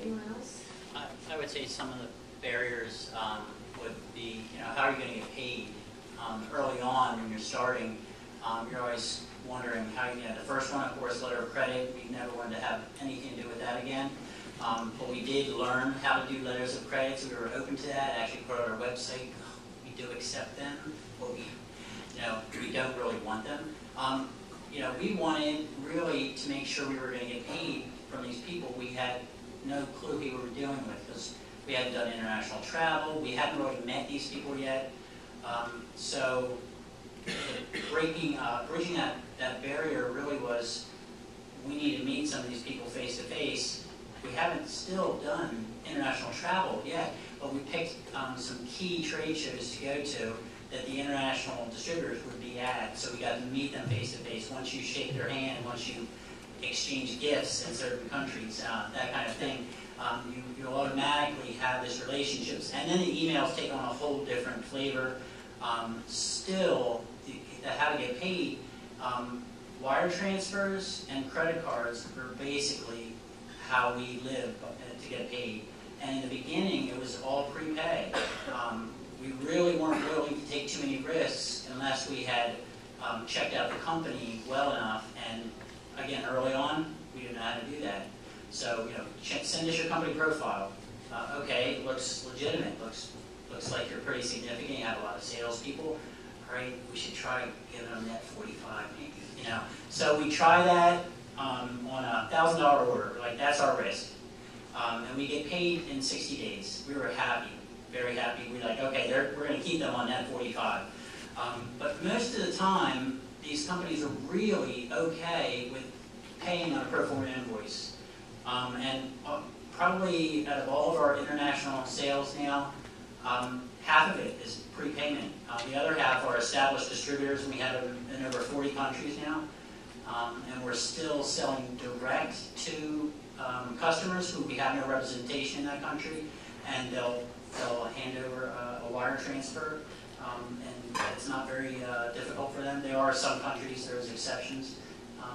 Anyone else? I would say some of the barriers would be, how are you going to get paid? Early on when you're starting, you're always wondering how you get the first one, of course, letter of credit. We never wanted to have anything to do with that again. But we did learn how to do letters of credit, so we were open to that. Actually put on our website, we do accept them, but we don't really want them. We wanted really to make sure we were going to get paid from these people. We had no clue who we were dealing with because we hadn't done international travel. We hadn't really met these people yet. So bridging that barrier really was we need to meet some of these people face to face. We haven't still done international travel yet, but we picked some key trade shows to go to that the international distributors would be at, so we got to meet them face to face. Once you shake their hand, once you exchange gifts in certain countries, that kind of thing, you automatically have this relationships. And then the emails take on a whole different flavor. Still, how to get paid, wire transfers and credit cards are basically how we live to get paid. And in the beginning, it was all prepay. We really weren't willing to take too many risks unless we had checked out the company well enough. And again, early on, we didn't know how to do that. So, send us your company profile. Okay, it looks legitimate. Looks like you're pretty significant. You have a lot of salespeople. All right, we should try giving them that 45 maybe. So we try that on a $1,000 order. Like, that's our risk. And we get paid in 60 days. We were happy, very happy. We're like, okay, we're going to keep them on that 45. But most of the time, these companies are really okay with paying on a pro forma invoice. Probably out of all of our international sales now, half of it is prepayment. The other half are established distributors, and we have them in over 40 countries now. And we're still selling direct to customers who we have no representation in that country, and they'll hand over a wire transfer, and it's not very difficult for them. There are some countries, there's exceptions,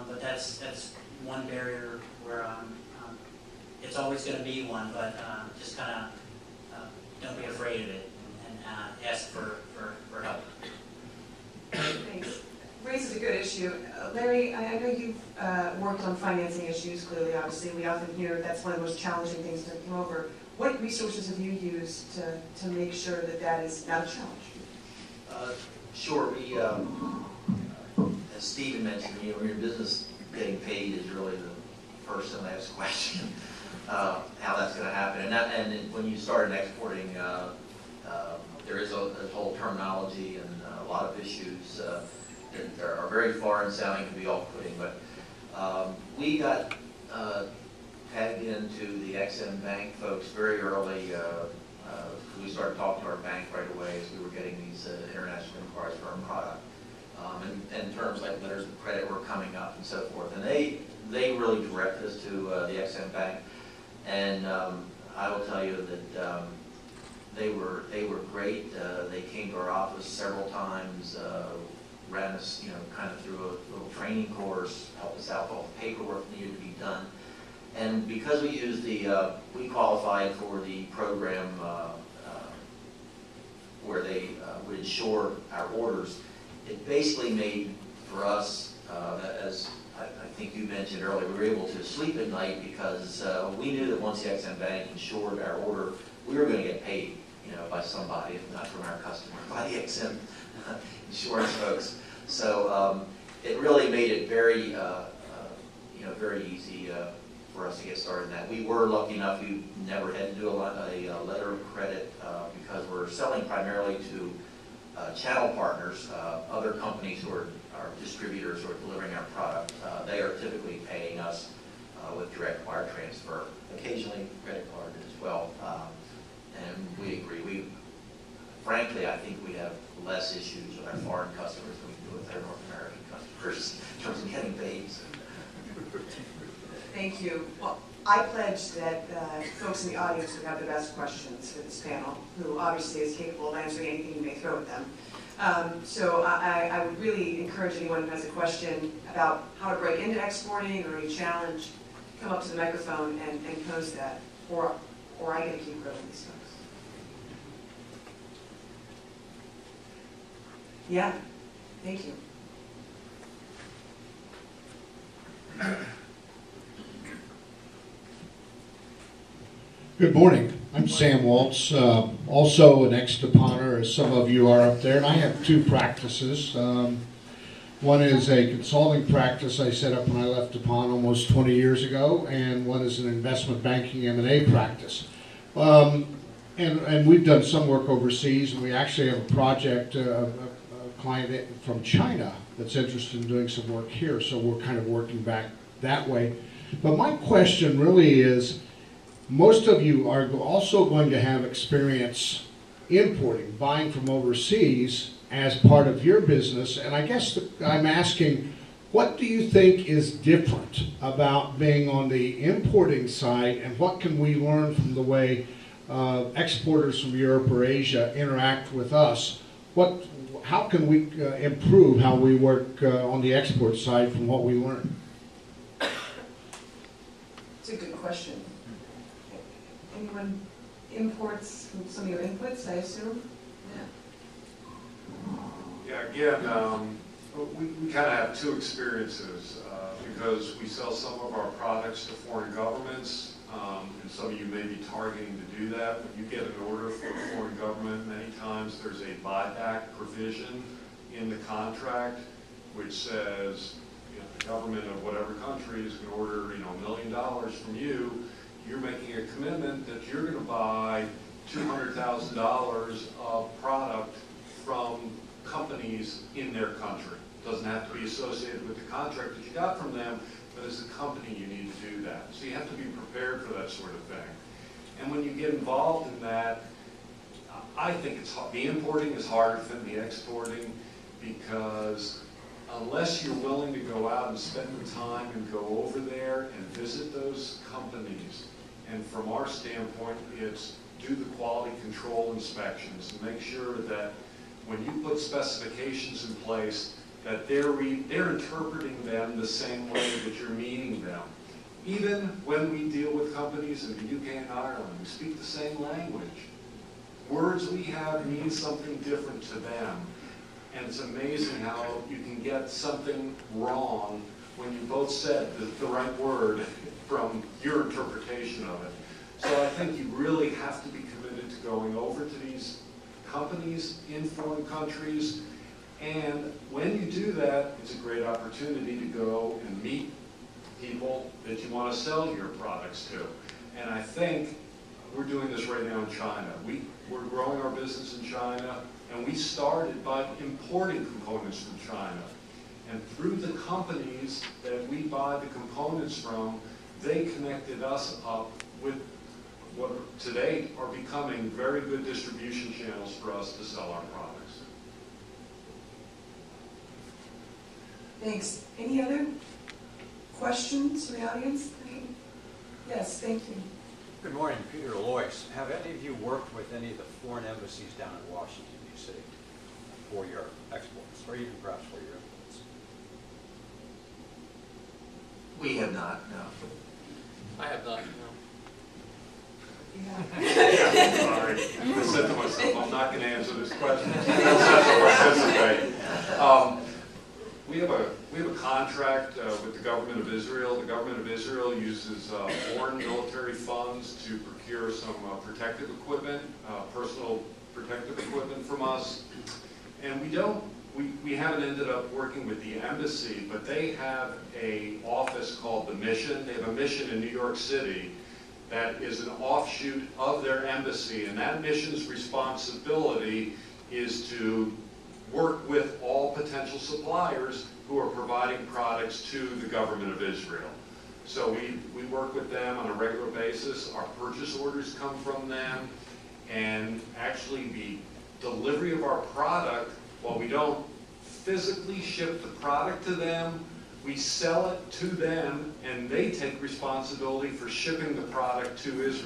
but that's one barrier where it's always going to be one, but just kind of don't be afraid of it and ask for help. Thanks. Raises a good issue. Larry, I know you've worked on financing issues, clearly, obviously. We often hear that's one of the most challenging things to come over. What resources have you used to make sure that is not a challenge? Sure. We, as Stephen mentioned, when you're in business, getting paid is really the first and last question, how that's going to happen. And when you start exporting, there is a whole terminology and a lot of issues that are very foreign sounding, can be off-putting. But we got tagged into the EXIM Bank folks very early. We started talking to our bank right away as we were getting these international inquiries for our product. And terms like letters of credit were coming up and so forth. And they really directed us to the EXIM Bank. And I will tell you that they were great. They came to our office several times, ran us, kind of through a little training course, helped us out with all the paperwork needed to be done. And because we used we qualified for the program where they would insure our orders, it basically made for us, as I think you mentioned earlier, we were able to sleep at night because we knew that once the EXIM Bank insured our order, we were going to get paid, by somebody, if not from our customer, by the EXIM insurance folks. So it really made it very, very easy for us to get started in that. We were lucky enough; we never had to do a letter of credit because we're selling primarily to channel partners, other companies who are distributors who are delivering our product. They are typically paying us with direct wire transfer, occasionally credit card as well. And we agree. Frankly, I think we have less issues with our foreign customers than we do with our North American customers in terms of getting paid. Thank you. Well, I pledge that folks in the audience would have the best questions for this panel, who obviously is capable of answering anything you may throw at them. So I would really encourage anyone who has a question about how to break into exporting or any challenge, come up to the microphone and pose that. or I gotta keep grilling these folks? Yeah, thank you. Good morning. I'm Sam Waltz, also an ex-deponner, as some of you are up there, and I have two practices. One is a consulting practice I set up when I left DuPont almost 20 years ago, and one is an investment banking M&A practice. And we've done some work overseas, and we actually have a project, a client from China that's interested in doing some work here, so we're kind of working back that way. But my question really is, most of you are also going to have experience importing, buying from overseas as part of your business, and I guess I'm asking, what do you think is different about being on the importing side, and what can we learn from the way exporters from Europe or Asia interact with us? How can we improve how we work on the export side from what we learn? It's a good question. Anyone imports from some of your inputs, I assume? Yeah, again, we kind of have two experiences because we sell some of our products to foreign governments, and some of you may be targeting to do that. When you get an order from a foreign government, many times there's a buyback provision in the contract which says, you know, the government of whatever country is going to order, $1 million from you. You're making a commitment that you're going to buy $200,000 of product from companies in their country. It doesn't have to be associated with the contract that you got from them, but as a company you need to do that. So you have to be prepared for that sort of thing. And when you get involved in that, I think the importing is harder than the exporting, because unless you're willing to go out and spend the time and go over there and visit those companies, and from our standpoint, it's do the quality control inspections and make sure that when you put specifications in place, that they're interpreting them the same way that you're meaning them. Even when we deal with companies in the UK and Ireland, we speak the same language. Words we have mean something different to them. And it's amazing how you can get something wrong when you both said the right word from your interpretation of it. So I think you really have to be committed to going over to these companies in foreign countries. And when you do that, it's a great opportunity to go and meet people that you want to sell your products to. And I think we're doing this right now in China. We're growing our business in China, and we started by importing components from China. And through the companies that we buy the components from, they connected us up with what today are becoming very good distribution channels for us to sell our products. Thanks. Any other questions from the audience? Yes, thank you. Good morning, Peter Loyce. Have any of you worked with any of the foreign embassies down in Washington, D.C. for your exports, or even perhaps for your imports? We have not, no. I have not, no. Yeah. Sorry. I said to myself, I'm not going to answer this question. I'll participate. We have a contract with the government of Israel. The government of Israel uses foreign military funds to procure some protective equipment, personal protective equipment from us. And we haven't ended up working with the embassy, but they have an office called the Mission. They have a mission in New York City that is an offshoot of their embassy, and that mission's responsibility is to work with all potential suppliers who are providing products to the government of Israel. So we work with them on a regular basis. Our purchase orders come from them, and actually the delivery of our product, while we don't physically ship the product to them, we sell it to them, and they take responsibility for shipping the product to Israel.